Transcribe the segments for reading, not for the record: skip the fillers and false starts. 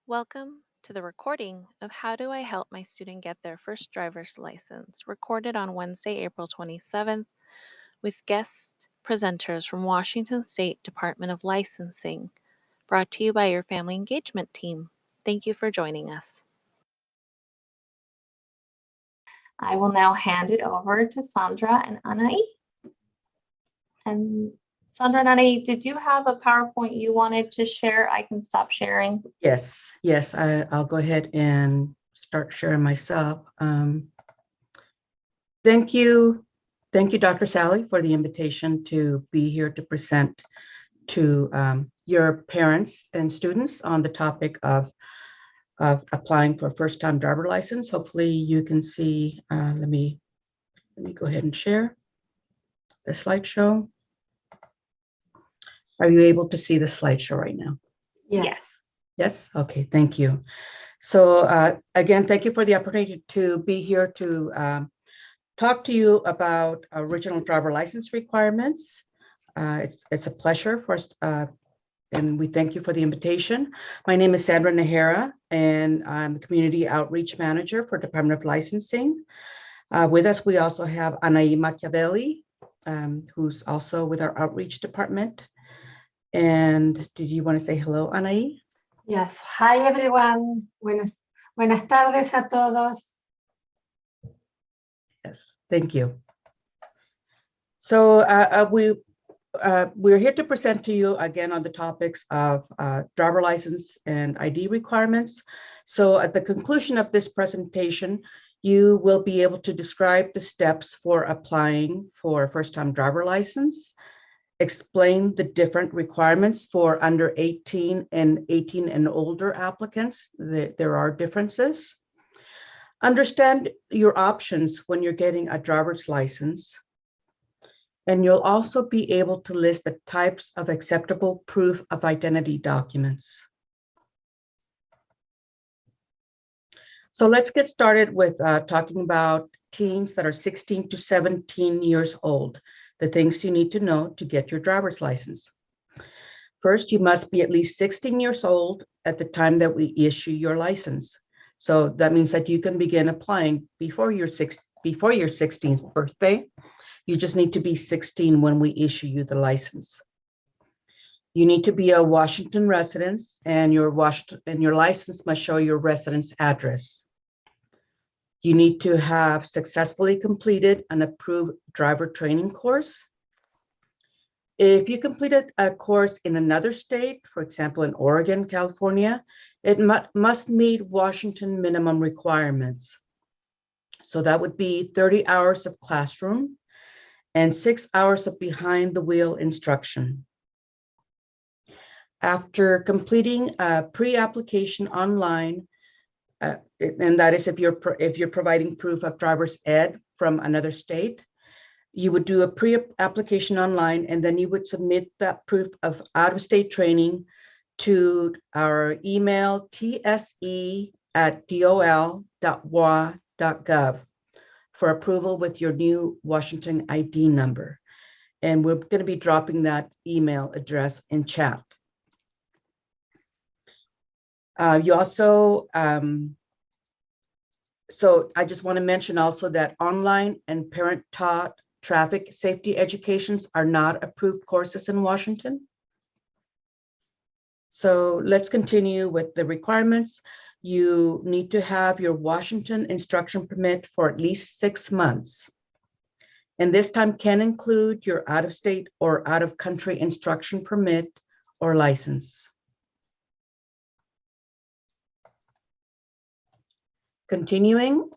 Welcome to the recording of How Do I Help My Student Get Their First Driver's License, recorded on Wednesday, April 27th, with guest presenters from Washington State Department of Licensing, brought to you by your Family Engagement Team. Thank you for joining us. I will now hand it over to Sandra and Anaí. And Sandra and Anaí, did you have a PowerPoint you wanted to share? I can stop sharing. Yes, I'll go ahead and start sharing myself. Thank you, Dr. Sally, for the invitation to be here to present to your parents and students on the topic of applying for a first-time driver license. Hopefully you can see, let me go ahead and share the slideshow. Are you able to see the slideshow right now? Yes. Yes, okay, thank you. So again, thank you for the opportunity to be here to talk to you about original driver license requirements. It's a pleasure for us, and we thank you for the invitation. My name is Sandra Nahara, and I'm the Community Outreach Manager for Department of Licensing. With us, we also have Anaí Machiavelli, who's also with our Outreach Department. And did you want to say hello, Anaí? Yes. Hi, everyone. Buenas tardes a todos. Yes, thank you. So we're here to present to you again on the topics of driver license and ID requirements. So at the conclusion of this presentation, you will be able to describe the steps for applying for a first-time driver license, explain the different requirements for under 18 and 18 and older applicants. There are differences. Understand your options when you're getting a driver's license. And you'll also be able to list the types of acceptable proof of identity documents. So let's get started with talking about teens that are 16 to 17 years old, the things you need to know to get your driver's license. First, you must be at least 16 years old at the time that we issue your license. So that means that you can begin applying before your 16th birthday. You just need to be 16 when we issue you the license. You need to be a Washington resident, and your license must show your residence address. You need to have successfully completed an approved driver training course. If you completed a course in another state, for example, in Oregon, California, it must meet Washington minimum requirements. So that would be 30 hours of classroom and 6 hours of behind the wheel instruction. After completing a pre-application online, and that is if you're providing proof of driver's ed from another state, you would do a pre-application online, and then you would submit that proof of out-of-state training to our email tse@dol.wa.gov for approval with your new Washington ID number. And we're going to be dropping that email address in chat. You also, so I just want to mention also that online and parent-taught traffic safety educations are not approved courses in Washington. So let's continue with the requirements. You need to have your Washington instruction permit for at least 6 months. And this time can include your out-of-state or out-of-country instruction permit or license. Continuing,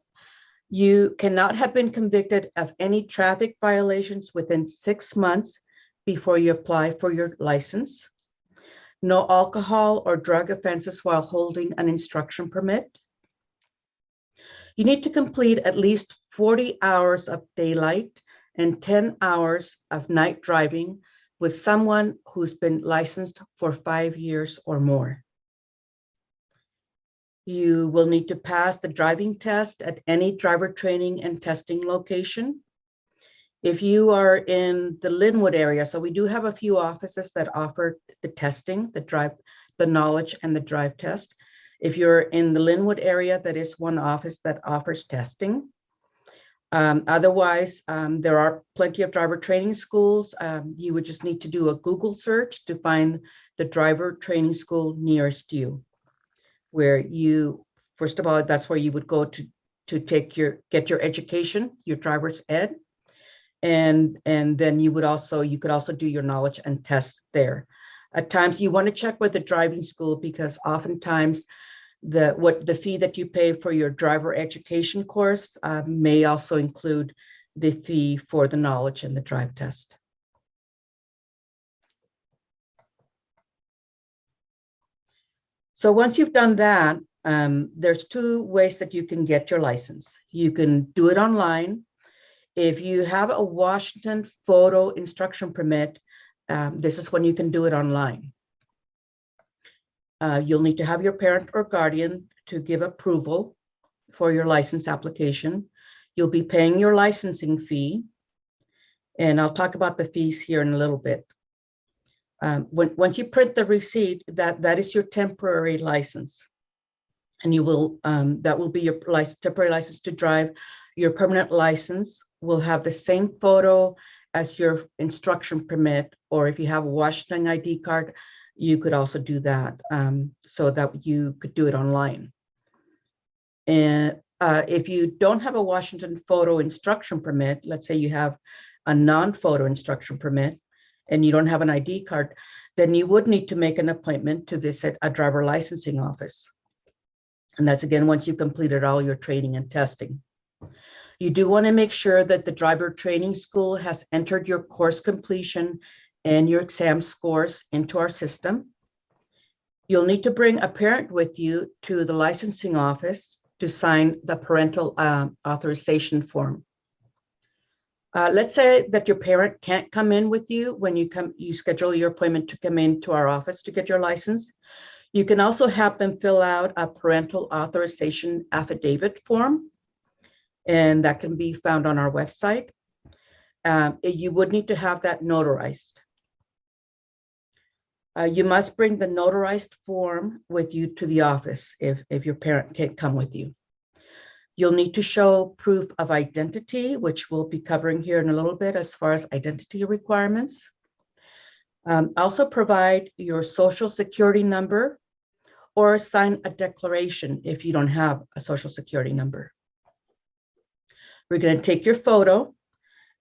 you cannot have been convicted of any traffic violations within 6 months before you apply for your license. No alcohol or drug offenses while holding an instruction permit. You need to complete at least 40 hours of daylight and 10 hours of night driving with someone who's been licensed for 5 years or more. You will need to pass the driving test at any driver training and testing location. If you are in the Linwood area, so we do have a few offices that offer the testing, the knowledge and the drive test. If you're in the Linwood area, that is one office that offers testing. Otherwise, there are plenty of driver training schools. You would just need to do a Google search to find the driver training school nearest you, where you, first of all, that's where you would go to get your education, your driver's ed. And then you could also do your knowledge and test there. At times you want to check with the driving school, because oftentimes the fee that you pay for your driver education course may also include the fee for the knowledge and the drive test. So once you've done that, there's two ways that you can get your license. You can do it online. If you have a Washington photo instruction permit, this is when you can do it online. You'll need to have your parent or guardian to give approval for your license application. You'll be paying your licensing fee, and I'll talk about the fees here in a little bit. Once you print the receipt, that is your temporary license, and that will be your temporary license to drive. Your permanent license will have the same photo as your instruction permit, or if you have a Washington ID card, you could also do that, so that you could do it online. And if you don't have a Washington photo instruction permit, let's say you have a non-photo instruction permit and you don't have an ID card, then you would need to make an appointment to visit a driver licensing office. And that's, again, once you've completed all your training and testing. You do want to make sure that the driver training school has entered your course completion and your exam scores into our system. You'll need to bring a parent with you to the licensing office to sign the parental authorization form. Let's say that your parent can't come in with you when you schedule your appointment to come into our office to get your license. You can also have them fill out a parental authorization affidavit form, and that can be found on our website. You would need to have that notarized. You must bring the notarized form with you to the office if your parent can't come with you. You'll need to show proof of identity, which we'll be covering here in a little bit as far as identity requirements. Also provide your social security number, or sign a declaration if you don't have a social security number. We're going to take your photo,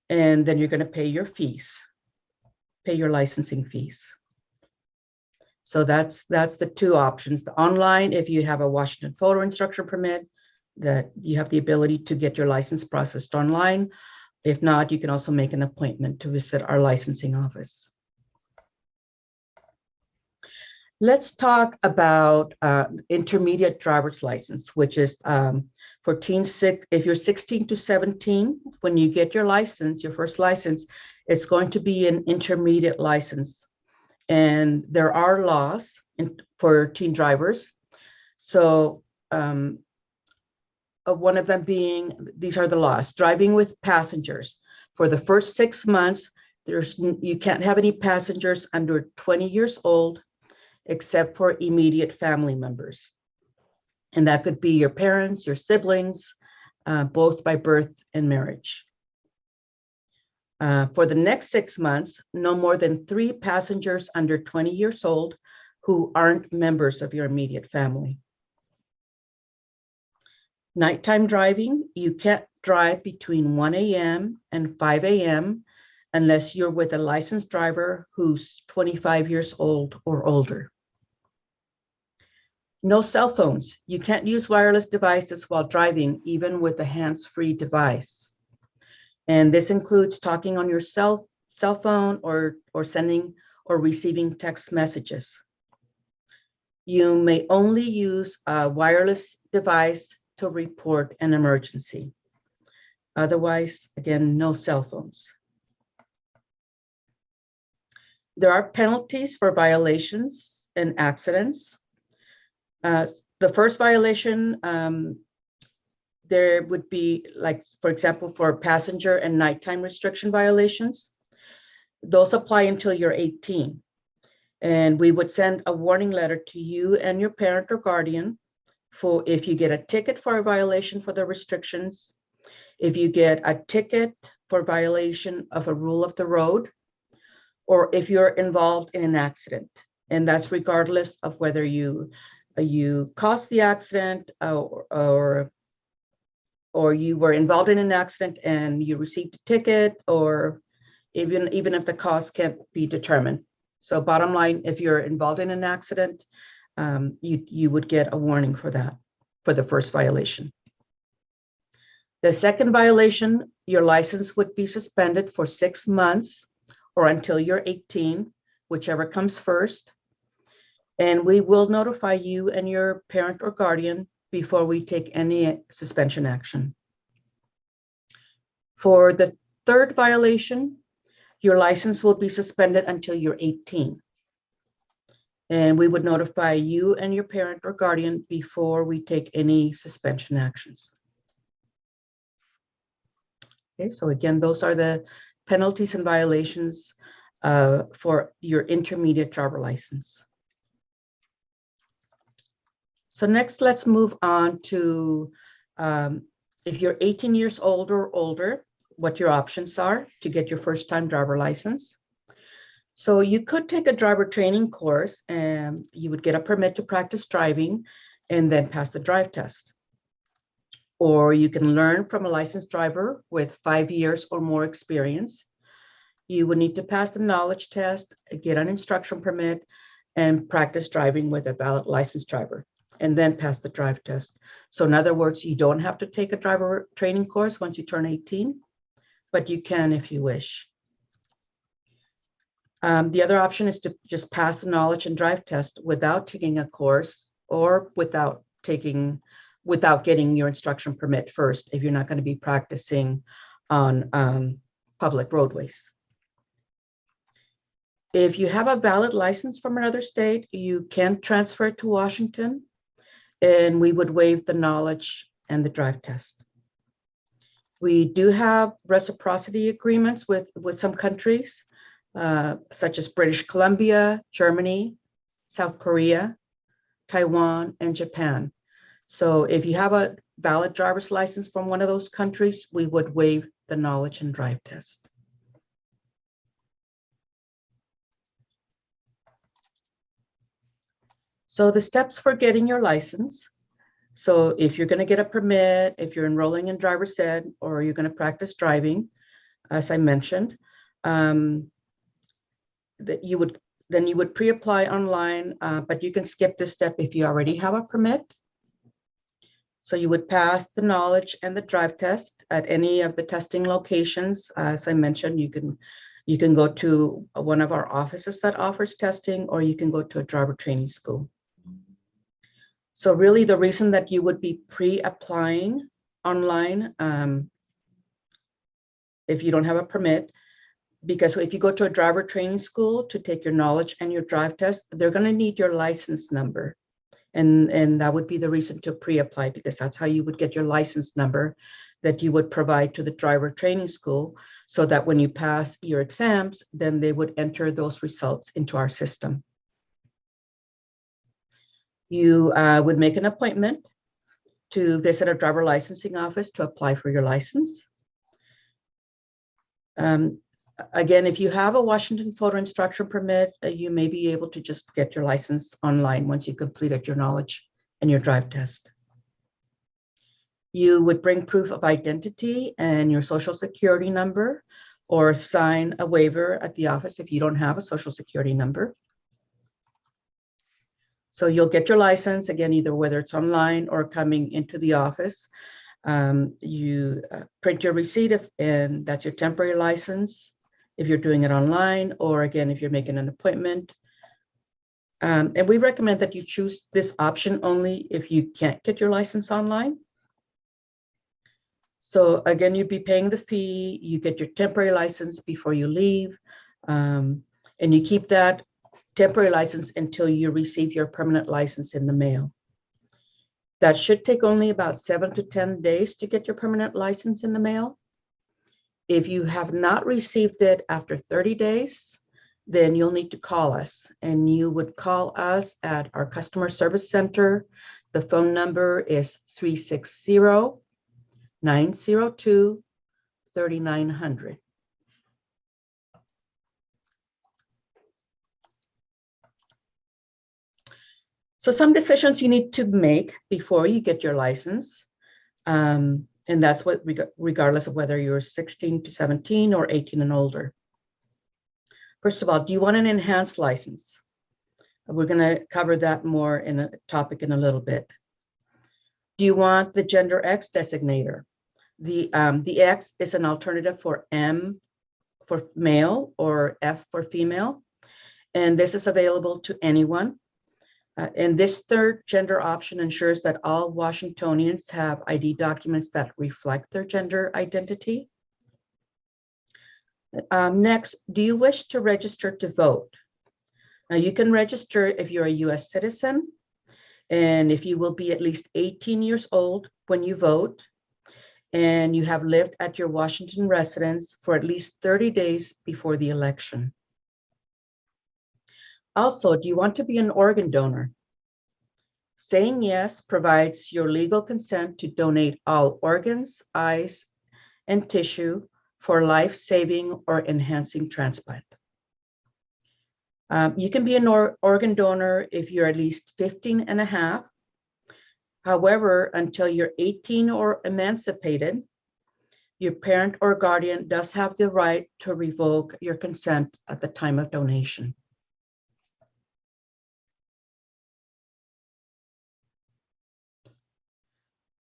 and then you're going to pay your fees, pay your licensing fees. So that's the two options. The online, if you have a Washington photo instruction permit, that you have the ability to get your license processed online. If not, you can also make an appointment to visit our licensing office. Let's talk about intermediate driver's license, which is for teens if you're 16 to 17, when you get your license, your first license, it's going to be an intermediate license. And there are laws for teen drivers. So one of them being, these are the laws: driving with passengers. For the first 6 months, you can't have any passengers under 20 years old, except for immediate family members. And that could be your parents, your siblings, both by birth and marriage. For the next 6 months, no more than 3 passengers under 20 years old who aren't members of your immediate family. Nighttime driving, you can't drive between 1 a.m. and 5 a.m. unless you're with a licensed driver who's 25 years old or older. No cell phones. You can't use wireless devices while driving, even with a hands-free device. And this includes talking on your cell phone or sending or receiving text messages. You may only use a wireless device to report an emergency. Otherwise, again, no cell phones. There are penalties for violations and accidents. The first violation, there would be, like, for example, for passenger and nighttime restriction violations. Those apply until you're 18. And we would send a warning letter to you and your parent or guardian for if you get a ticket for a violation for the restrictions, if you get a ticket for violation of a rule of the road, or if you're involved in an accident. And that's regardless of whether you caused the accident or you were involved in an accident and you received a ticket, or even if the cause can't be determined. So bottom line, if you're involved in an accident, you would get a warning for that, for the first violation. The second violation, your license would be suspended for 6 months or until you're 18, whichever comes first. And we will notify you and your parent or guardian before we take any suspension action. For the third violation, your license will be suspended until you're 18. And we would notify you and your parent or guardian before we take any suspension actions. Okay, so again, those are the penalties and violations for your intermediate driver license. So next, let's move on to if you're 18 years old or older, what your options are to get your first-time driver license. So you could take a driver training course and you would get a permit to practice driving and then pass the drive test. Or you can learn from a licensed driver with 5 years or more experience. You would need to pass the knowledge test, get an instruction permit, and practice driving with a valid licensed driver, and then pass the drive test. So in other words, you don't have to take a driver training course once you turn 18, but you can if you wish. The other option is to just pass the knowledge and drive test without taking a course or without getting your instruction permit first if you're not going to be practicing on public roadways. If you have a valid license from another state, you can transfer it to Washington, and we would waive the knowledge and the drive test. We do have reciprocity agreements with some countries, such as British Columbia, Germany, South Korea, Taiwan, and Japan. So if you have a valid driver's license from one of those countries, we would waive the knowledge and drive test. So the steps for getting your license. So if you're going to get a permit, if you're enrolling in driver's ed, or you're going to practice driving, as I mentioned, that you would pre-apply online, but you can skip this step if you already have a permit. So you would pass the knowledge and the drive test at any of the testing locations. As I mentioned, you can go to one of our offices that offers testing, or you can go to a driver training school. So really the reason that you would be pre-applying online if you don't have a permit, because if you go to a driver training school to take your knowledge and your drive test, they're going to need your license number. And that would be the reason to pre-apply, because that's how you would get your license number that you would provide to the driver training school, so that when you pass your exams, then they would enter those results into our system. You would make an appointment to visit a driver licensing office to apply for your license. Again, if you have a Washington photo instruction permit, you may be able to just get your license online once you completed your knowledge and your drive test. You would bring proof of identity and your social security number, or sign a waiver at the office if you don't have a social security number. So you'll get your license, again, either whether it's online or coming into the office. You print your receipt, and that's your temporary license if you're doing it online, or again, if you're making an appointment. And we recommend that you choose this option only if you can't get your license online. So again, you'd be paying the fee, you get your temporary license before you leave, and you keep that temporary license until you receive your permanent license in the mail. That should take only about 7 to 10 days to get your permanent license in the mail. If you have not received it after 30 days, then you'll need to call us, and you would call us at our customer service center The phone number is 360-902-3900. So some decisions you need to make before you get your license. And that's what, regardless of whether you're 16 to 17 or 18 and older. First of all, do you want an enhanced license? We're going to cover that more in a topic in a little bit. Do you want the gender X designator? The X is an alternative for M for male or F for female. And this is available to anyone. And this third gender option ensures that all Washingtonians have ID documents that reflect their gender identity. Next, do you wish to register to vote? Now, you can register if you're a US citizen and if you will be at least 18 years old when you vote and you have lived at your Washington residence for at least 30 days before the election. Also, do you want to be an organ donor? Saying yes provides your legal consent to donate all organs, eyes, and tissue for life-saving or enhancing transplant. You can be an organ donor if you're at least 15 and a half. However, until you're 18 or emancipated, your parent or guardian does have the right to revoke your consent at the time of donation.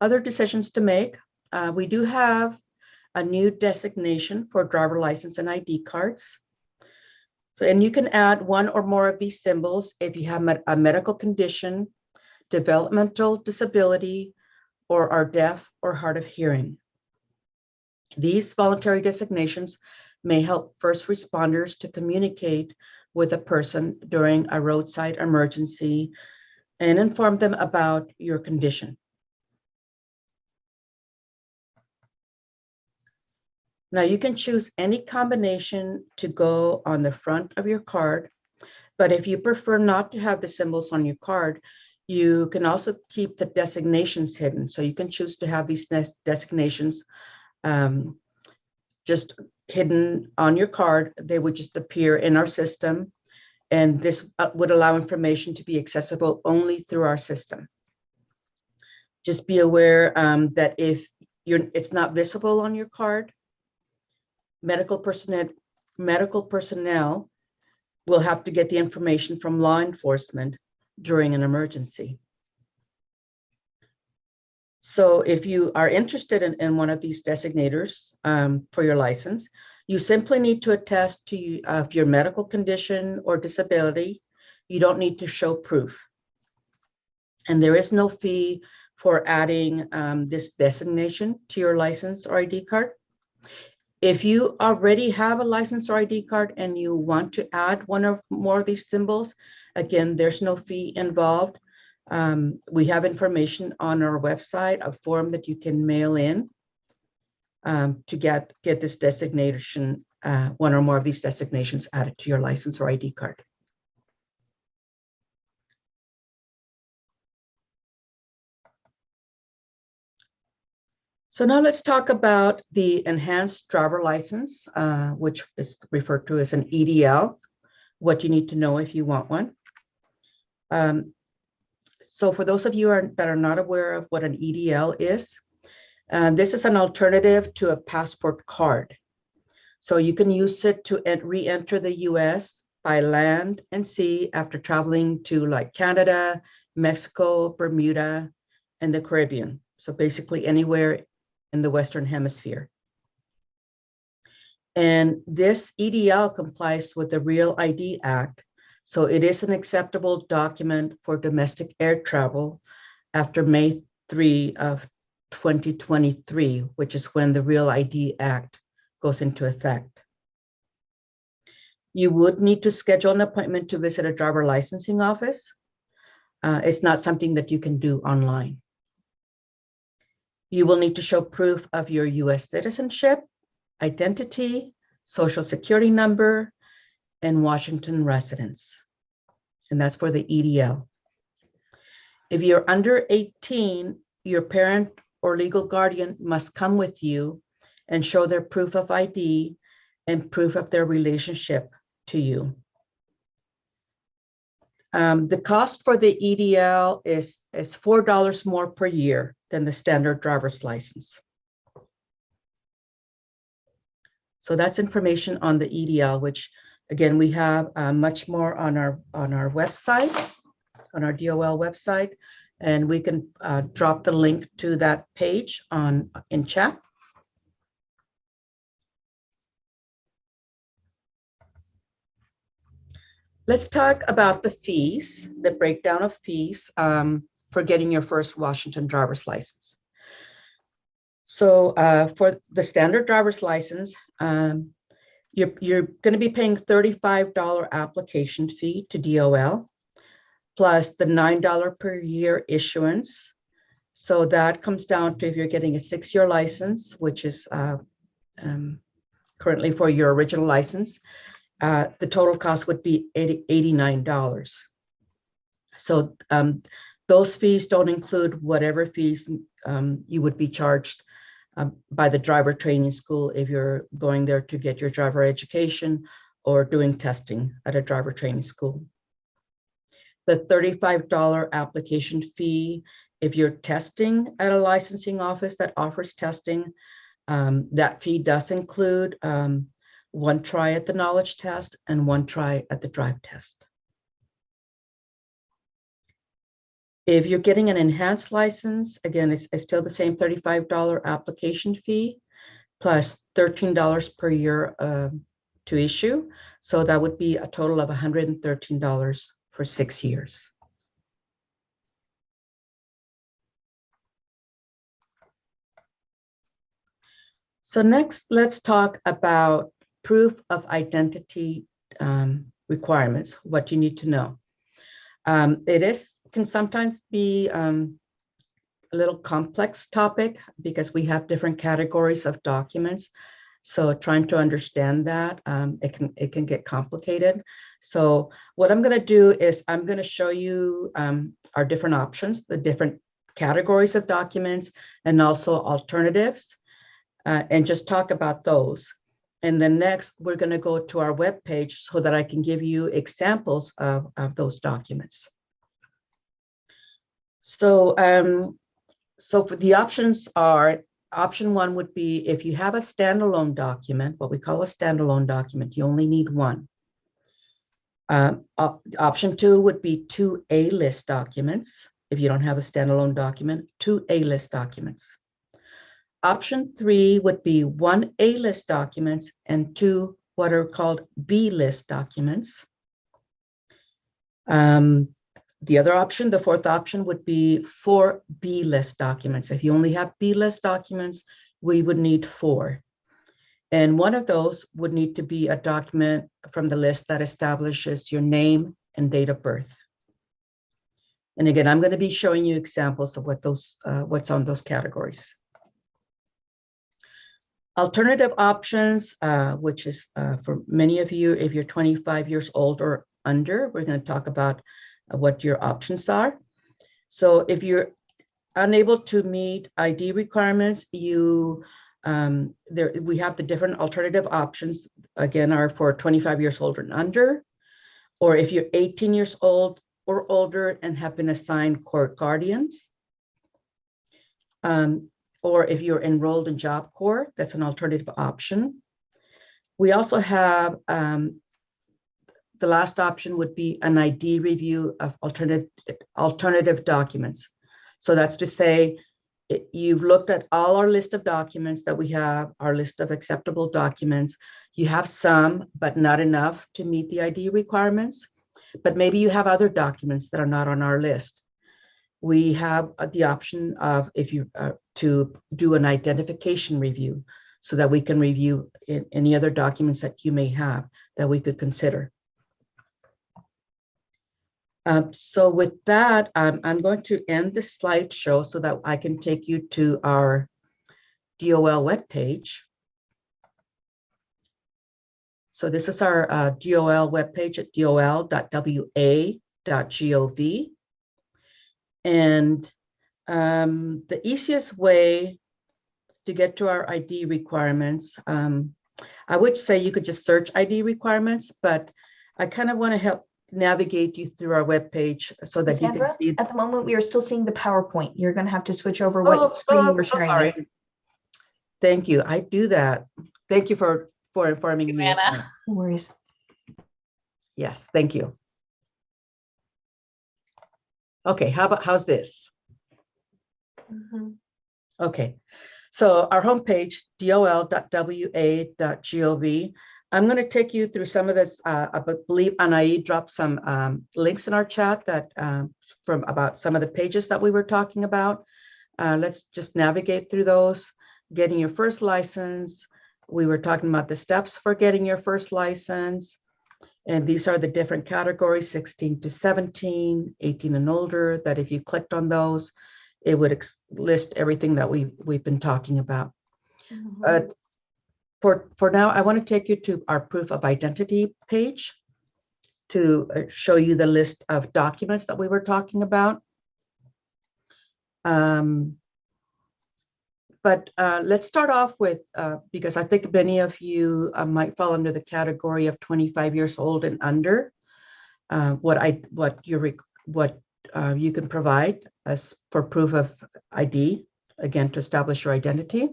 Other decisions to make. We do have a new designation for driver license and ID cards. So, and you can add one or more of these symbols if you have a medical condition, developmental disability, or are deaf or hard of hearing. These voluntary designations may help first responders to communicate with a person during a roadside emergency and inform them about your condition. Now you can choose any combination to go on the front of your card, but if you prefer not to have the symbols on your card, you can also keep the designations hidden. So you can choose to have these designations just hidden on your card. They would just appear in our system, and this would allow information to be accessible only through our system. Just be aware that if it's not visible on your card, medical personnel will have to get the information from law enforcement during an emergency. So if you are interested in one of these designators for your license, you simply need to attest to your medical condition or disability. You don't need to show proof. And there is no fee for adding this designation to your license or ID card. If you already have a license or ID card and you want to add one or more of these symbols, again, there's no fee involved. We have information on our website, a form that you can mail in to get this designation, one or more of these designations added to your license or ID card. So now let's talk about the enhanced driver license, which is referred to as an EDL, what you need to know if you want one. So for those of you that are not aware of what an EDL is, this is an alternative to a passport card. So you can use it to re-enter the US by land and sea after traveling to like Canada, Mexico, Bermuda, and the Caribbean. So basically anywhere in the Western Hemisphere. And this EDL complies with the Real ID Act. So it is an acceptable document for domestic air travel after May 3 of 2023, which is when the Real ID Act goes into effect. You would need to schedule an appointment to visit a driver licensing office. It's not something that you can do online. You will need to show proof of your US citizenship, identity, social security number, and Washington residence. And that's for the EDL. If you're under 18, your parent or legal guardian must come with you and show their proof of ID and proof of their relationship to you. The cost for the EDL is $4 more per year than the standard driver's license. So that's information on the EDL, which again, we have much more on our website, on our DOL website, and we can drop the link to that page in chat. Let's talk about the fees, the breakdown of fees for getting your first Washington driver's license. So for the standard driver's license, you're going to be paying $35 application fee to DOL, plus the $9 per year issuance. So that comes down to, if you're getting a 6-year license, which is currently for your original license, the total cost would be $89. So those fees don't include whatever fees you would be charged by the driver training school if you're going there to get your driver education or doing testing at a driver training school. The $35 application fee, if you're testing at a licensing office that offers testing, that fee does include one try at the knowledge test and one try at the drive test. If you're getting an enhanced license, again, it's still the same $35 application fee plus $13 per year to issue. So that would be a total of $113 for 6 years. So next, let's talk about proof of identity requirements, what you need to know. It can sometimes be a little complex topic because we have different categories of documents. So trying to understand that, it can get complicated. So what I'm going to do is I'm going to show you our different options, the different categories of documents, and also alternatives, and just talk about those. And then next, we're going to go to our webpage so that I can give you examples of those documents. So, for the options are, option 1 would be if you have a standalone document, what we call a standalone document, you only need one. Option 2 would be 2 A-list documents. If you don't have a standalone document, 2 A-list documents. Option 3 would be 1 A-list documents and 2 what are called B-list documents. The other option, the fourth option, would be 4 B-list documents. If you only have B-list documents, we would need 4. And one of those would need to be a document from the list that establishes your name and date of birth. And again, I'm going to be showing you examples of what's on those categories. Alternative options, which is for many of you, if you're 25 years old or under, we're going to talk about what your options are. So if you're unable to meet ID requirements, we have the different alternative options, again, are for 25 years old and under, or if you're 18 years old or older and have been assigned court guardians, or if you're enrolled in Job Corps, that's an alternative option. We also have the last option would be an ID review of alternative documents. So that's to say, you've looked at all our list of documents that we have, our list of acceptable documents. You have some, but not enough to meet the ID requirements. But maybe you have other documents that are not on our list. We have the option of, if you to do an identification review, so that we can review any other documents that you may have that we could consider. So with that, I'm going to end the slideshow so that I can take you to our DOL webpage. So this is our DOL webpage at dol.wa.gov. And the easiest way to get to our ID requirements, I would say you could just search ID requirements, but I kind of want to help navigate you through our webpage so that you can Sandra, see. at the moment, we are still seeing the PowerPoint. You're going to have to switch over what screen you were sharing. Sorry. Thank you. I do that. Thank you for informing me. Anna. No worries. Yes, thank you. Okay, how's this? Okay, so our homepage, dol.wa.gov. I'm going to take you through some of this. I believe Anaí dropped some links in our chat that from about some of the pages that we were talking about. Let's just navigate through those. Getting your first license. We were talking about the steps for getting your first license. And these are the different categories, 16 to 17, 18 and older, that if you clicked on those, it would list everything that we've been talking about. For now, I want to take you to our proof of identity page to show you the list of documents that we were talking about. But let's start off with, because I think many of you might fall under the category of 25 years old and under, what you can provide as for proof of ID, again, to establish your identity.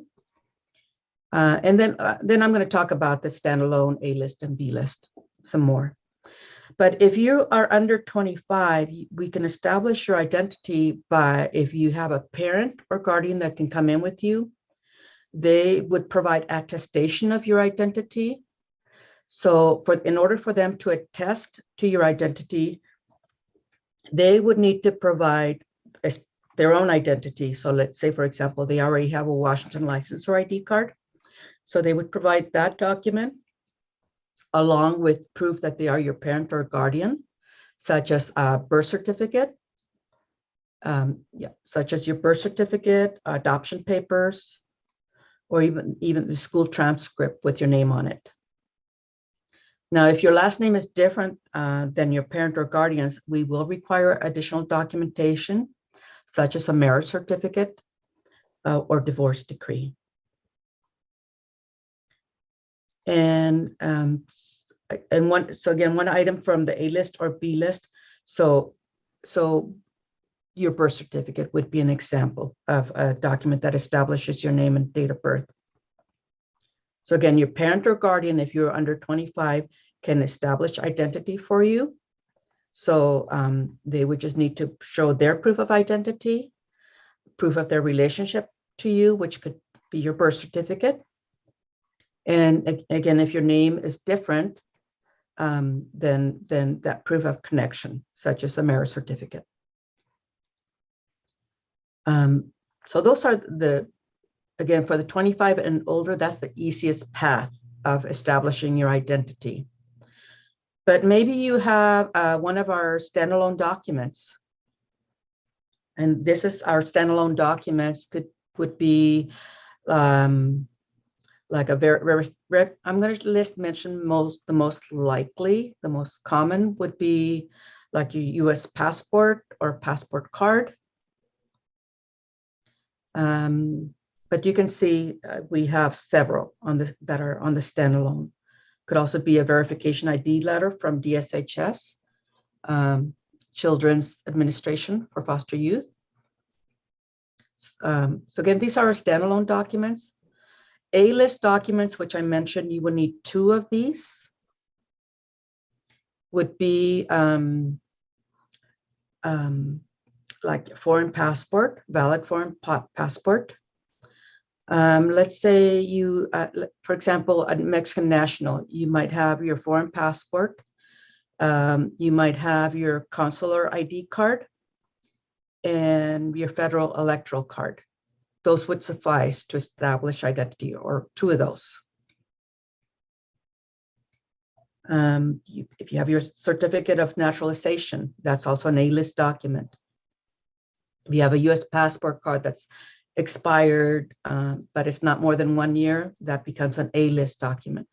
And then I'm going to talk about the standalone A list and B list some more. But if you are under 25, we can establish your identity by, if you have a parent or guardian that can come in with you, they would provide attestation of your identity. So in order for them to attest to your identity, they would need to provide their own identity. So let's say, for example, they already have a Washington license or ID card. So they would provide that document along with proof that they are your parent or guardian, such as a birth certificate, such as your birth certificate, adoption papers, or even the school transcript with your name on it. Now, if your last name is different than your parent or guardians, we will require additional documentation, such as a marriage certificate or divorce decree. And one item from the A list or B list. So your birth certificate would be an example of a document that establishes your name and date of birth. So again, your parent or guardian, if you're under 25, can establish identity for you. So they would just need to show their proof of identity, proof of their relationship to you, which could be your birth certificate. And again, if your name is different, then that proof of connection, such as a marriage certificate. So those are again, for the 25 and older, that's the easiest path of establishing your identity. But maybe you have one of our standalone documents. And this is our standalone documents would be like a I'm going to mention the most likely, the most common would be like your US passport or passport card. But you can see we have several that are on the standalone. Could also be a verification ID letter from DSHS, Children's Administration for Foster Youth. So again, these are our standalone documents. A-list documents, which I mentioned, you would need 2 of these. Would be like foreign passport, valid foreign passport. Let's say you, for example, a Mexican national, you might have your foreign passport. You might have your consular ID card and your federal electoral card. Those would suffice to establish identity, or 2 of those. If you have your certificate of naturalization, that's also an A-list document. If you have a US passport card that's expired, but it's not more than 1 year, that becomes an A-list document.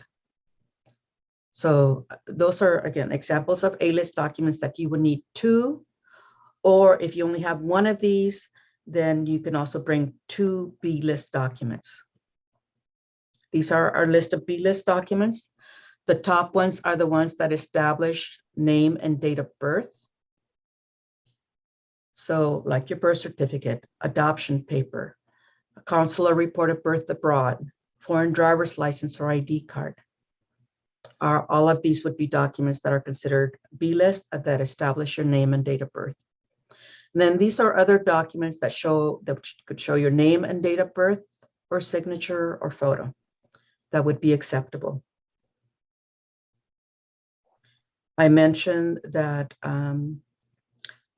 So those are, again, examples of A-list documents that you would need 2 Or if you only have one of these, then you can also bring 2 B-list documents. These are our list of B-list documents. The top ones are the ones that establish name and date of birth. So like your birth certificate, adoption paper, a consular report of birth abroad, foreign driver's license or ID card. All of these would be documents that are considered B-list that establish your name and date of birth. And then these are other documents that could show your name and date of birth or signature or photo that would be acceptable. I mentioned that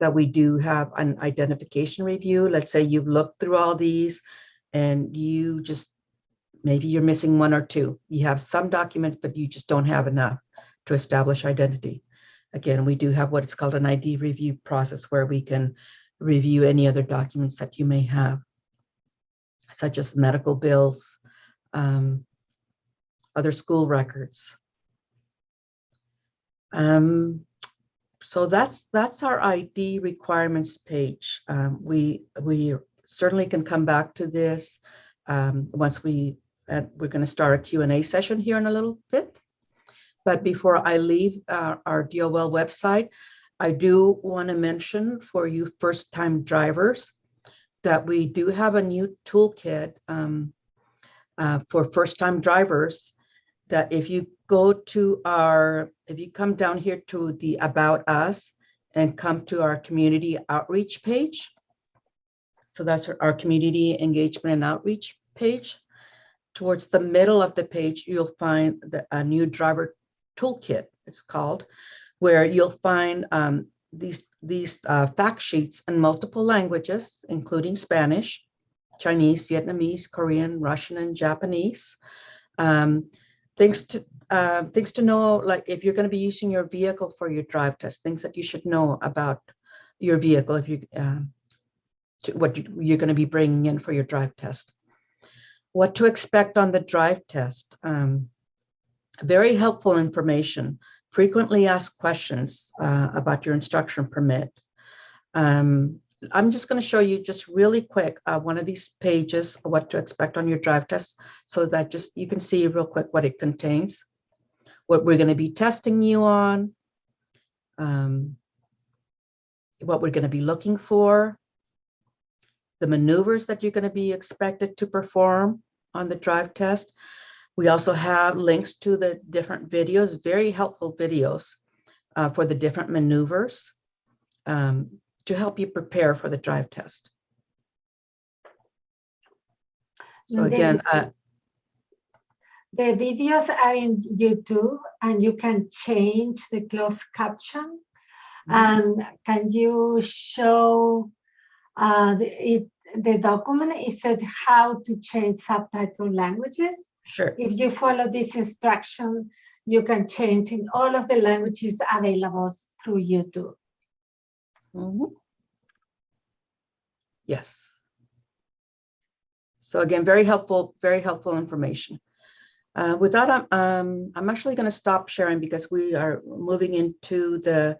that we do have an identification review. Let's say you've looked through all these and you just, maybe you're missing 1 or 2. You have some documents, but you just don't have enough to establish identity. Again, we do have what is called an ID review process where we can review any other documents that you may have, such as medical bills, other school records. So that's our ID requirements page. We certainly can come back to this once we're going to start a Q&A session here in a little bit. But before I leave our DOL website, I do want to mention for you first-time drivers that we do have a new toolkit for first-time drivers that if you come down here to the About Us and come to our community outreach page. So that's our community engagement and outreach page. Towards the middle of the page, you'll find a new driver toolkit, it's called, where you'll find these fact sheets in multiple languages, including Spanish, Chinese, Vietnamese, Korean, Russian, and Japanese. Things to know, like if you're going to be using your vehicle for your drive test, things that you should know about your vehicle if you what you're going to be bringing in for your drive test. What to expect on the drive test. Very helpful information. Frequently asked questions about your instruction permit. I'm just going to show you just really quick one of these pages, what to expect on your drive test, so that just you can see real quick what it contains, what we're going to be testing you on, what we're going to be looking for, the maneuvers that you're going to be expected to perform on the drive test. We also have links to the different videos, very helpful videos for the different maneuvers to help you prepare for the drive test. So again, the videos are in YouTube and you can change the closed caption. And can you show the document? It said how to change subtitle languages. Sure. If you follow this instruction, you can change in all of the languages available through YouTube. Yes. So again, very helpful information. With that, I'm actually going to stop sharing because we are moving into the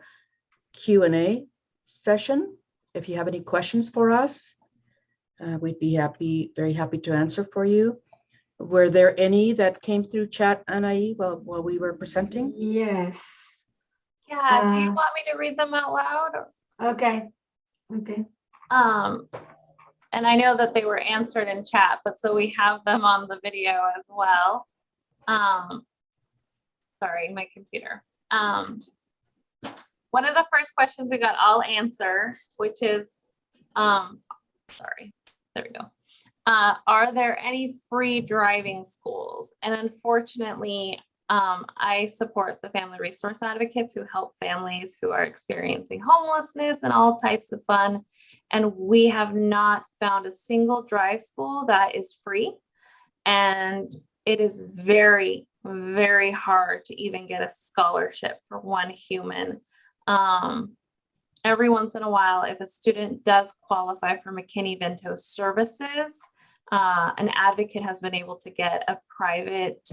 Q&A session. If you have any questions for us, we'd be very happy to answer for you. Were there any that came through chat, Anaí, while we were presenting? Yes. Yeah, do you want me to read them out loud? Okay. Okay. And I know that they were answered in chat, but so we have them on the video as well. Sorry, my computer. One of the first questions we got, I'll answer, which is, sorry, there we go. Are there any free driving schools? And unfortunately, I support the family resource advocates who help families who are experiencing homelessness and all types of fun. And we have not found a single drive school that is free. And it is very, very hard to even get a scholarship for one human. Every once in a while, if a student does qualify for McKinney-Vento services, an advocate has been able to get a private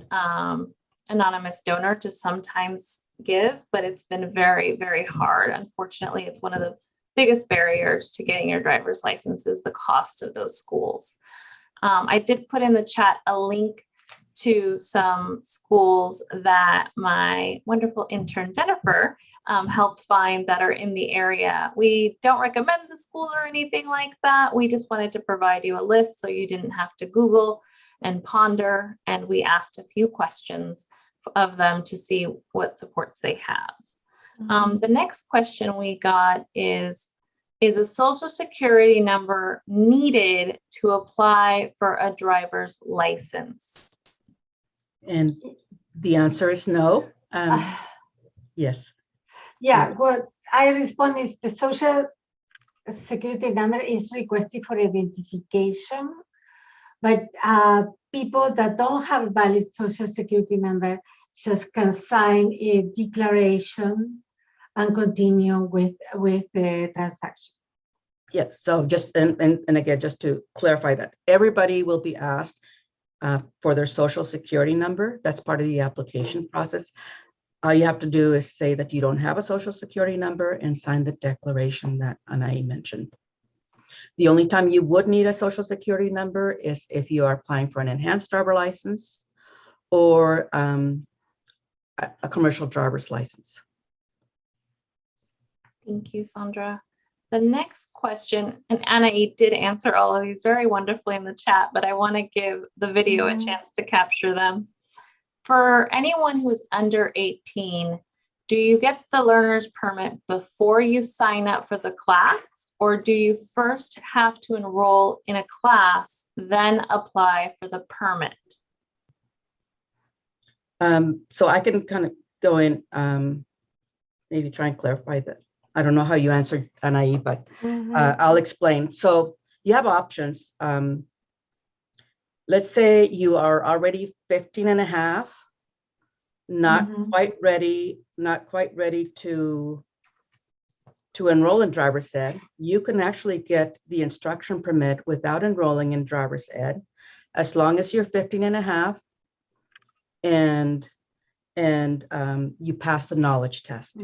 anonymous donor to sometimes give, but it's been very, very hard. Unfortunately, it's one of the biggest barriers to getting your driver's license is the cost of those schools. I did put in the chat a link to some schools that my wonderful intern Jennifer helped find that are in the area. We don't recommend the schools or anything like that. We just wanted to provide you a list so you didn't have to Google and ponder. And we asked a few questions of them to see what supports they have. The next question we got is a social security number needed to apply for a driver's license? And the answer is no. Yes. Yeah, what I respond is the social security number is requested for identification, but people that don't have a valid social security number just can sign a declaration and continue with the transaction. Yes. So just and again, just to clarify that everybody will be asked for their social security number. That's part of the application process. All you have to do is say that you don't have a social security number and sign the declaration that Anaí mentioned. The only time you would need a social security number is if you are applying for an enhanced driver license or a commercial driver's license. Thank you, Sandra. The next question, and Anaí did answer all of these very wonderfully in the chat, but I want to give the video a chance to capture them. For anyone who is under 18, do you get the learner's permit before you sign up for the class, or do you first have to enroll in a class, then apply for the permit? So I can kind of go in, maybe try and clarify that. I don't know how you answered, Anaí, but I'll explain. So you have options. Let's say you are already 15 and a half, not quite ready to enroll in driver's ed. You can actually get the instruction permit without enrolling in driver's ed, as long as you're 15 and a half and you pass the knowledge test.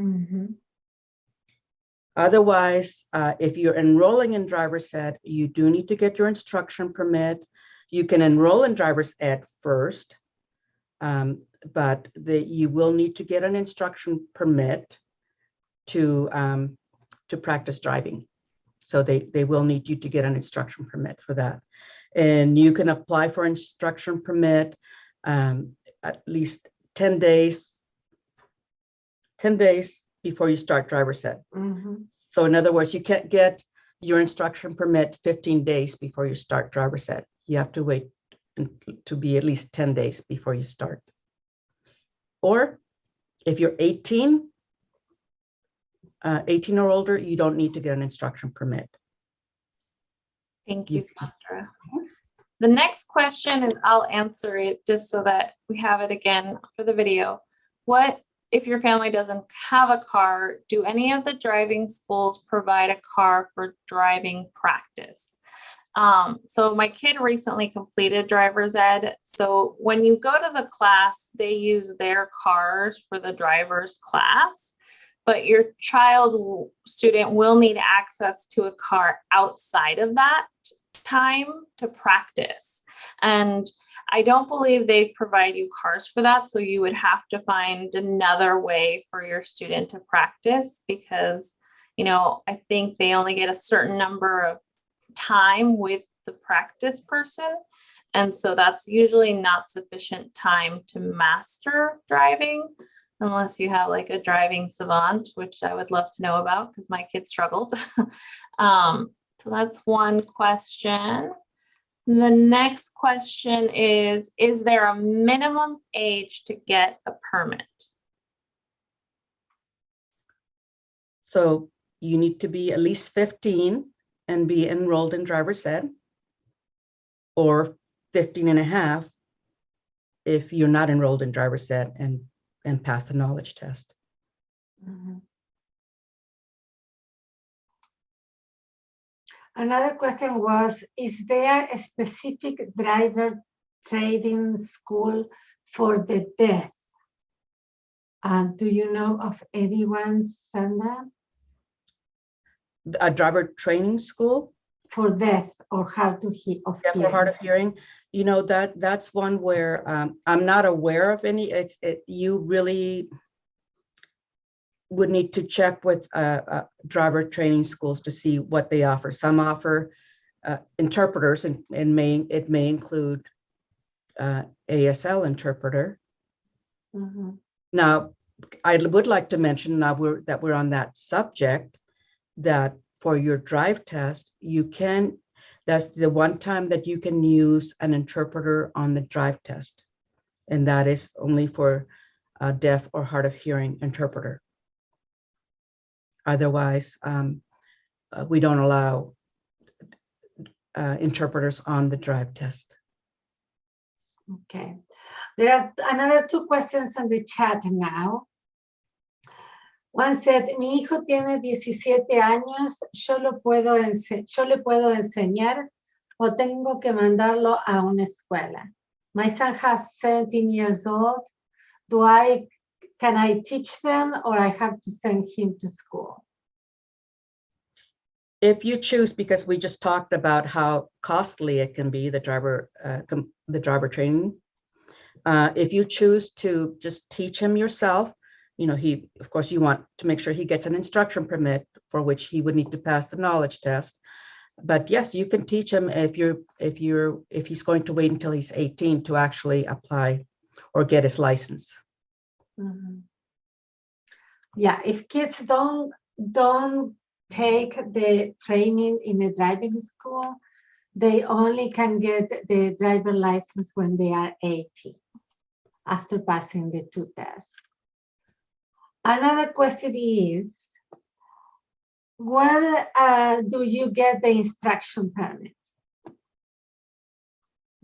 Otherwise, if you're enrolling in driver's ed, you do need to get your instruction permit. You can enroll in driver's ed first, but you will need to get an instruction permit to practice driving. So they will need you to get an instruction permit for that. And you can apply for instruction permit at least 10 days before you start driver's ed. So in other words, you can't get your instruction permit 15 days before you start driver's ed. You have to wait to be at least 10 days before you start. Or if you're 18 or older, you don't need to get an instruction permit. Thank you, Sandra. The next question, and I'll answer it just so that we have it again for the video. What if your family doesn't have a car? Do any of the driving schools provide a car for driving practice? So my kid recently completed driver's ed. So when you go to the class, they use their cars for the driver's class, but your student will need access to a car outside of that time to practice. And I don't believe they provide you cars for that. So you would have to find another way for your student to practice because, I think they only get a certain number of time with the practice person. And so that's usually not sufficient time to master driving unless you have like a driving savant, which I would love to know about because my kids struggled. So that's one question. The next question is there a minimum age to get a permit? So you need to be at least 15 and be enrolled in driver's ed, or 15 and a half if you're not enrolled in driver's ed and pass the knowledge test. Another question was, is there a specific driver training school for the deaf? Do you know of anyone, Sandra? A driver training school. for deaf or hard to hear of Deaf or hearing. hard of hearing, you know, that's one where I'm not aware of any. You really would need to check with driver training schools to see what they offer. Some offer interpreters, and it may include ASL interpreter. Mhm. Now, I would like to mention now that we're on that subject, that for your drive test, that's the one time that you can use an interpreter on the drive test. And that is only for a deaf or hard of hearing interpreter. Otherwise, we don't allow interpreters on the drive test. Okay. There are another 2 questions on the chat now. One said, mi hijo tiene 17 años, ¿yo le puedo enseñar o tengo que mandarlo a una escuela? My son has 17 years old. Can I teach them or I have to send him to school? If you choose, because we just talked about how costly it can be, the driver training. If you choose to just teach him yourself, you know, of course, you want to make sure he gets an instruction permit, for which he would need to pass the knowledge test. But yes, you can teach him if he's going to wait until he's 18 to actually apply or get his license. Mm-hmm. Yeah, if kids don't take the training in a driving school, they only can get the driver license when they are 18 after passing the 2 tests. Another question is, where do you get the instruction permit?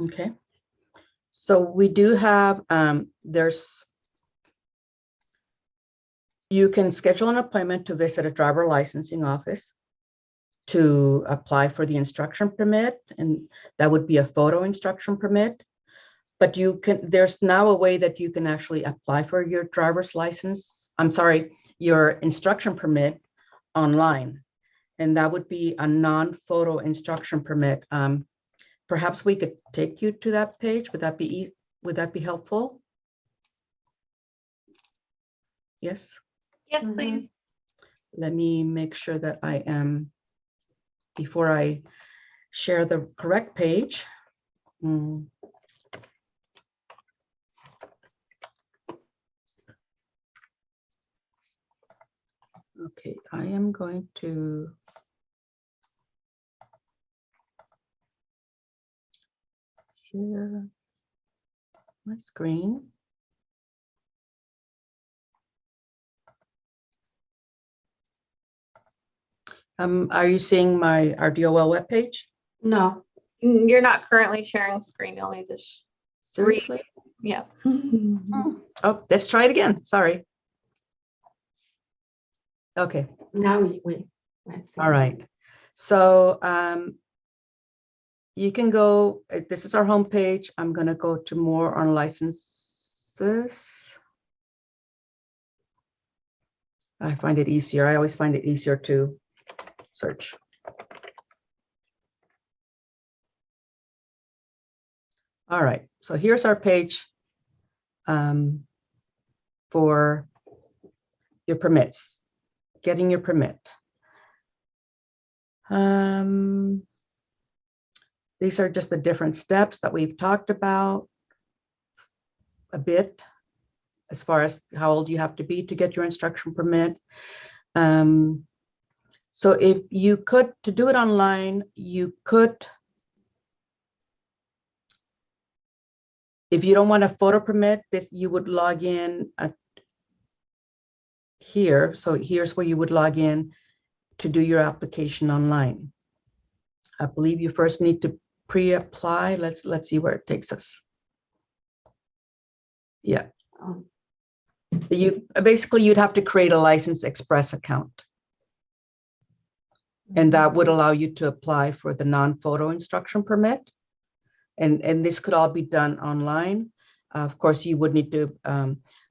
Okay. So we do have, you can schedule an appointment to visit a driver licensing office to apply for the instruction permit, and that would be a photo instruction permit. But there's now a way that you can actually apply for your driver's license, your instruction permit online. And that would be a non-photo instruction permit. Perhaps we could take you to that page. Would that be helpful? Yes. Yes, Mhm. please. Let me make sure that I am, before I share the correct page. Okay, I am going to share my screen. Are you seeing my RDOL webpage? No. You're not currently sharing screen. You'll need to. Seriously? Yeah. Oh, let's try it again. Sorry. Okay. Now let's see. All right. So you can go, this is our homepage. I'm going to go to more on licenses. I find it easier. I always find it easier to search. All right. So here's our page for your permits, getting your permit. These are just the different steps that we've talked about a bit, as far as how old you have to be to get your instruction permit. So if you could, to do it online, you could, if you don't want a photo permit, you would log in here. So here's where you would log in to do your application online. I believe you first need to pre-apply. Let's see where it takes us. Yeah. You'd have to create a License Express account. And that would allow you to apply for the non-photo instruction permit. And this could all be done online. Of course, you would need to,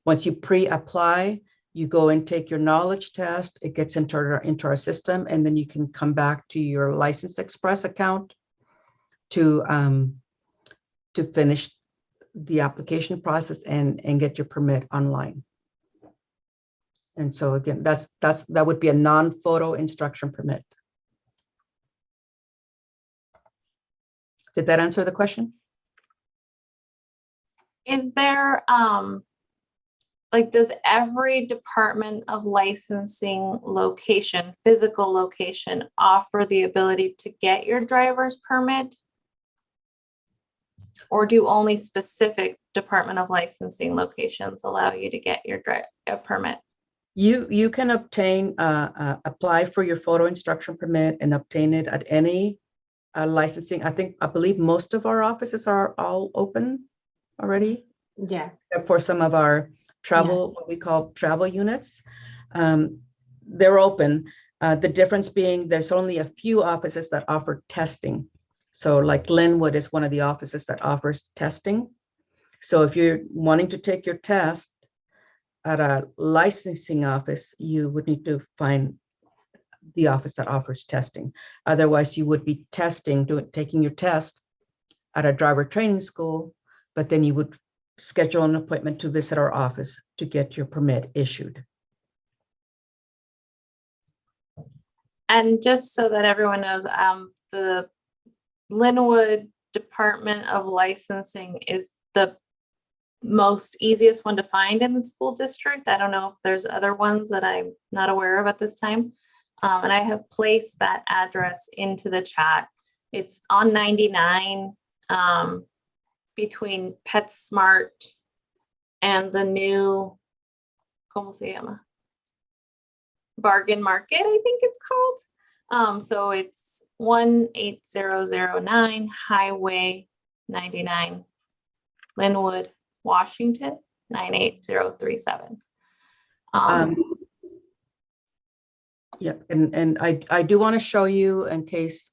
once you pre-apply, You go and take your knowledge test, it gets into our system, and then you can come back to your License Express account to finish the application process and get your permit online. And so again, that would be a non-photo instruction permit. Did that answer the question? Is there, like, does every Department of Licensing location, physical location, offer the ability to get your driver's permit? Or do only specific Department of Licensing locations allow you to get your permit? You can obtain, apply for your photo instruction permit and obtain it at any licensing. I believe most of our offices are all open already, Yeah. except for some of our travel, Yes. what we call travel units. They're open. The difference being there's only a few offices that offer testing. So like Linwood is one of the offices that offers testing. So if you're wanting to take your test at a licensing office, you would need to find the office that offers testing. Otherwise, you would be taking your test at a driver training school, but then you would schedule an appointment to visit our office to get your permit issued. And just so that everyone knows, the Linwood Department of Licensing is the most easiest one to find in the school district. I don't know if there's other ones that I'm not aware of at this time. And I have placed that address into the chat. It's on 99 between PetSmart and the new, ¿cómo se llama? Bargain Market, I think it's called. So it's 18009 Highway 99, Linwood, Washington, 98037. Yeah, and I do want to show you in case,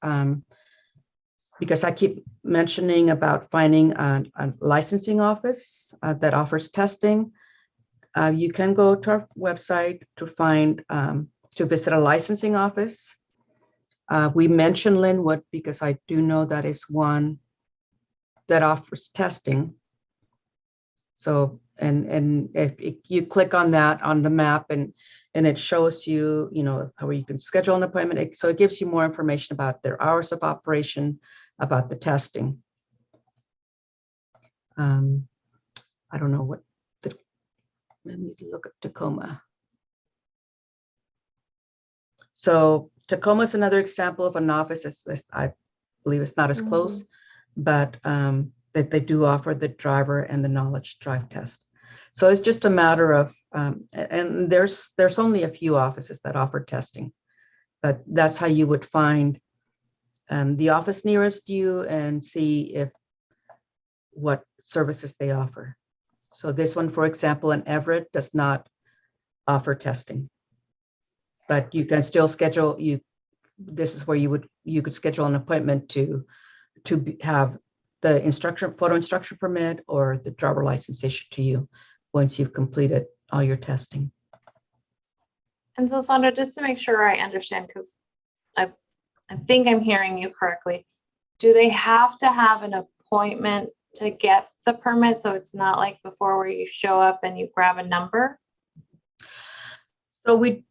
because I keep mentioning about finding a licensing office that offers testing. You can go to our website to find, to visit a licensing office. We mentioned Linwood because I do know that is one that offers testing. So, and if you click on that on the map and it shows you, how you can schedule an appointment. So it gives you more information about their hours of operation, about the testing. I don't know what let me look at Tacoma. So Tacoma is another example of an office. I believe it's not as close, but that they do offer the driver and the knowledge drive test. So it's just a matter of, and there's only a few offices that offer testing, but that's how you would find the office nearest you and see what services they offer. So this one, for example, in Everett does not offer testing, but you can still schedule. This is where you could schedule an appointment to have the photo instruction permit or the driver license issued to you once you've completed all your testing. And so, Sandra, just to make sure I understand, because I think I'm hearing you correctly, do they have to have an appointment to get the permit? So it's not like before where you show up and you grab a number? So we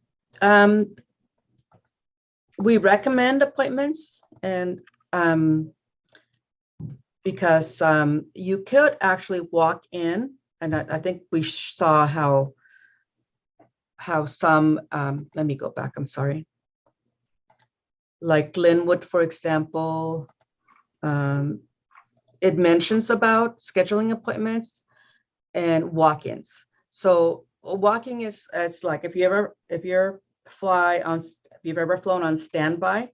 recommend appointments, and because you could actually walk in, and I think we saw how some, let me go back, I'm sorry. Like Linwood, for example, it mentions about scheduling appointments and walk-ins. So walking it's like if you've ever flown on standby,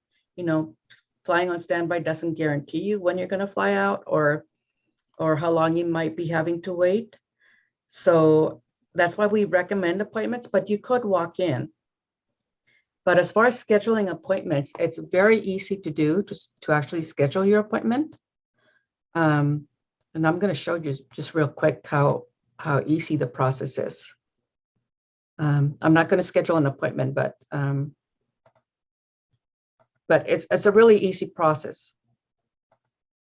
flying on standby doesn't guarantee you when you're going to fly out or how long you might be having to wait. So that's why we recommend appointments, but you could walk in. But as far as scheduling appointments, it's very easy to do, to actually schedule your appointment. And I'm going to show you just real quick how easy the process is. I'm not going to schedule an appointment, but it's a really easy process.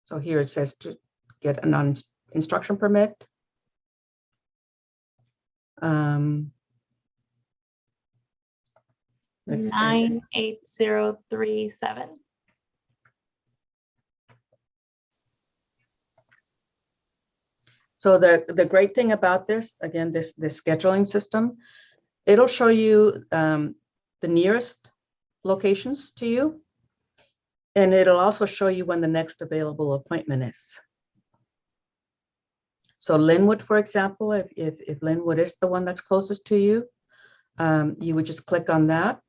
So here it says to get a non-instruction permit. Let's see. 98037. So the great thing about this, again, this scheduling system, it'll show you the nearest locations to you, and it'll also show you when the next available appointment is. So Linwood, for example, if Linwood is the one that's closest to you, you would just click on that.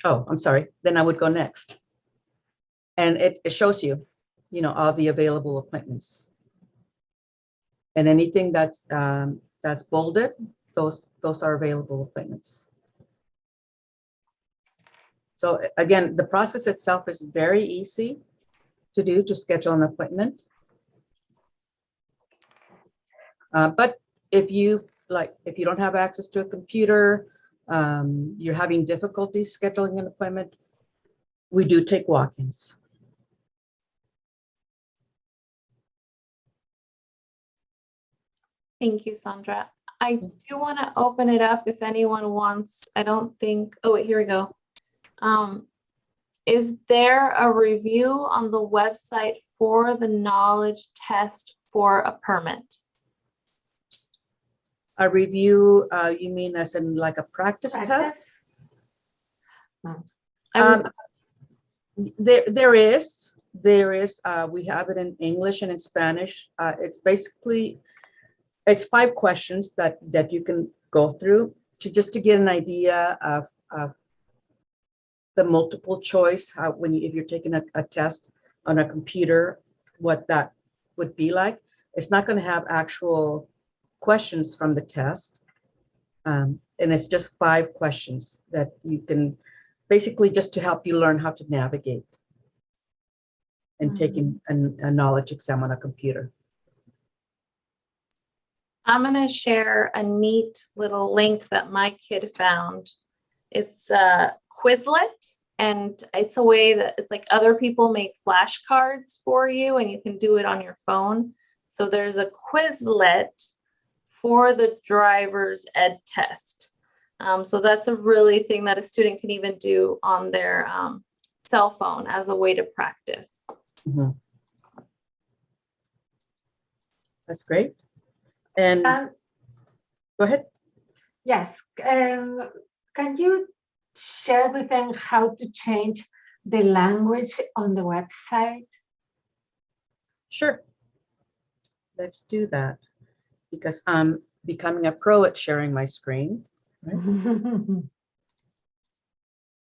Oh, I'm sorry. Then I would go next. And it shows you, all the available appointments. And anything that's bolded, those are available appointments. So again, the process itself is very easy to do, to schedule an appointment. But if you don't have access to a computer, you're having difficulties scheduling an appointment, we do take walk-ins. Thank you, Sandra. I do want to open it up if anyone wants. I don't think, oh wait, here we go. Is there a review on the website for the knowledge test for a permit? A review, you mean as in like a practice test? There is. We have it in English and in Spanish. It's basically, it's 5 questions that you can go through just to get an idea of the multiple choice, if you're taking a test on a computer, what that would be like. It's not going to have actual questions from the test, and it's just 5 questions that you can basically just to help you learn how to navigate and taking a knowledge exam on a computer. I'm going to share a neat little link that my kid found. It's a Quizlet, and it's a way that it's like other people make flashcards for you and you can do it on your phone. So there's a Quizlet for the driver's ed test. So that's a really thing that a student can even do on their cell phone as a way to practice. Mm-hmm. That's great. And go ahead. Yes. Can you share with them how to change the language on the website? Sure. Let's do that, because I'm becoming a pro at sharing my screen. Right?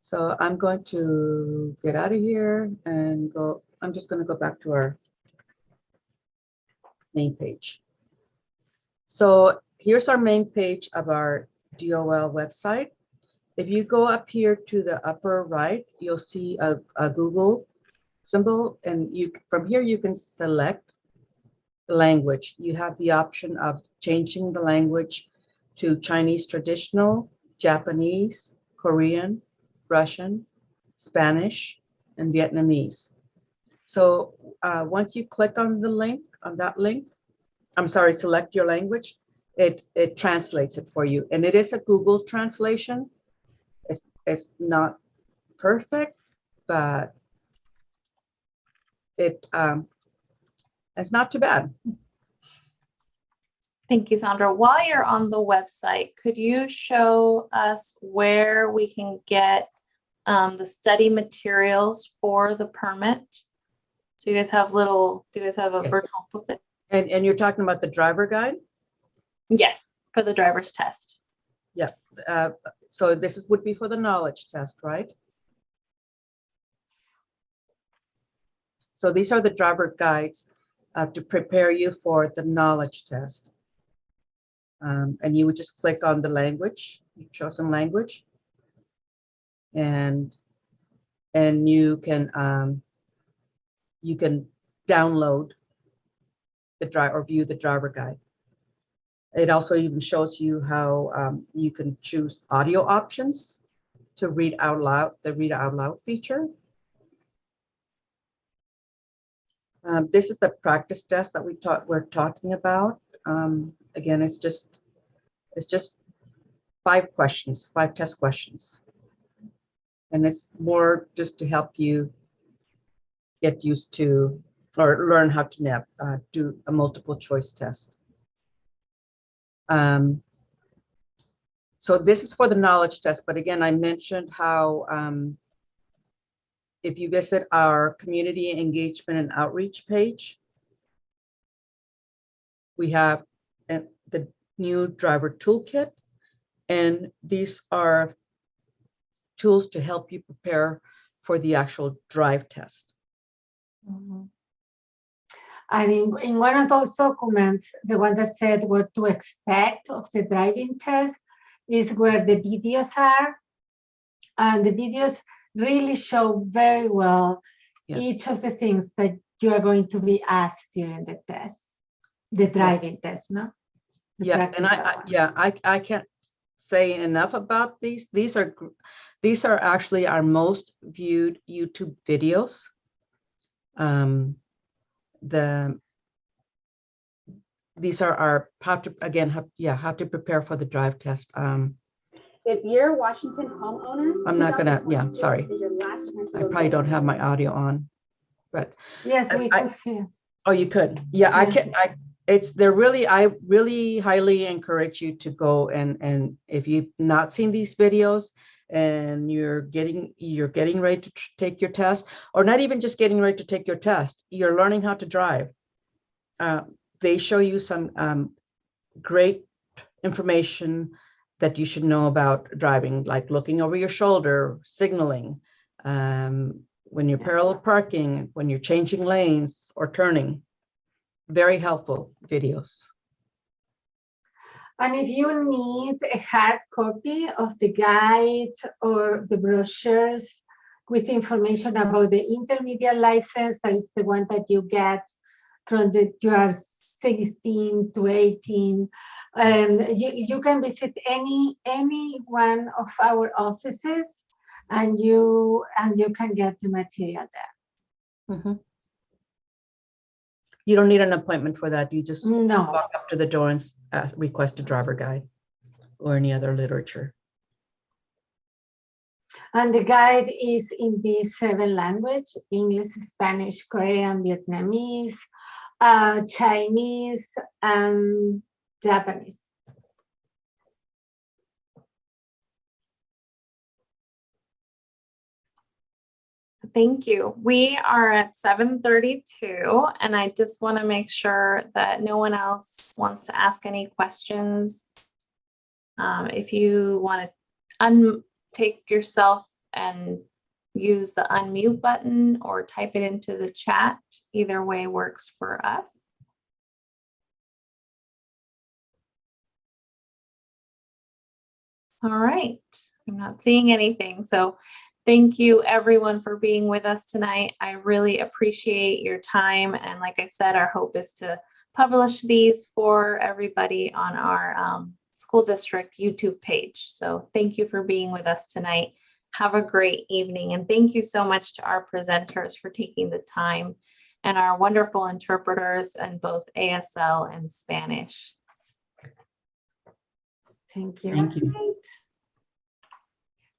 So I'm going to get out of here and go. I'm just going to go back to our main page. So here's our main page of our DOL website. If you go up here to the upper right, you'll see a Google symbol, and from here you can select the language. You have the option of changing the language to Chinese traditional, Japanese, Korean, Russian, Spanish, and Vietnamese. So once you click on that link, I'm sorry, select your language, it translates it for you. And it is a Google translation. It's not perfect, but it's not too bad. Thank you, Sandra. While you're on the website, could you show us where we can get the study materials for the permit? So you guys have a virtual booklet? And you're talking about the driver guide? Yes, for the driver's test. Yeah. So this would be for the knowledge test, right? So these are the driver guides to prepare you for the knowledge test. And you would just click on the language, your chosen language, and you can download the drive or view the driver guide. It also even shows you how you can choose audio options to read out loud, the read out loud feature. This is the practice test that we're talking about. Again, it's just 5 questions, 5 test questions. And it's more just to help you get used to or learn how to do a multiple choice test. So this is for the knowledge test, but again, I mentioned how if you visit our community engagement and outreach page, we have the new driver toolkit, and these are tools to help you prepare for the actual drive test. Mhm. And in one of those documents, the one that said what to expect of the driving test is where the videos are. And the videos really show very well each of the things that you are going to be asked during the test, the driving test, no? Yeah, and I can't say enough about these. These are actually our most viewed YouTube videos. These are our how to prepare for the drive test. If you're a Washington homeowner, I'm not gonna, sorry. I probably don't have my audio on, but yes, we could hear. Oh, you could. Yeah, I can. I really highly encourage you to go and if you've not seen these videos and you're getting ready to take your test, or not even just getting ready to take your test, you're learning how to drive. They show you some great information that you should know about driving, like looking over your shoulder, signaling, when you're parallel parking, when you're changing lanes or turning. Very helpful videos. And if you need a hard copy of the guide or the brochures with information about the intermediate license, that is the one that you get from you are 16 to 18. You can visit any one of our offices, and you can get the material there. Mm-hmm. You don't need an appointment for that. You just No. walk up to the door and request a driver guide or any other literature. And the guide is in these 7 languages: English, Spanish, Korean, Vietnamese, Chinese, and Japanese. Thank you. We are at 7:32, and I just want to make sure that no one else wants to ask any questions. If you want to take yourself and use the unmute button or type it into the chat, either way works for us. All right, I'm not seeing anything. So thank you everyone for being with us tonight. I really appreciate your time. And like I said, our hope is to publish these for everybody on our school district YouTube page. So thank you for being with us tonight. Have a great evening. And thank you so much to our presenters for taking the time, and our wonderful interpreters in both ASL and Spanish. Thank you. Thank you.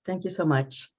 Thank you so much.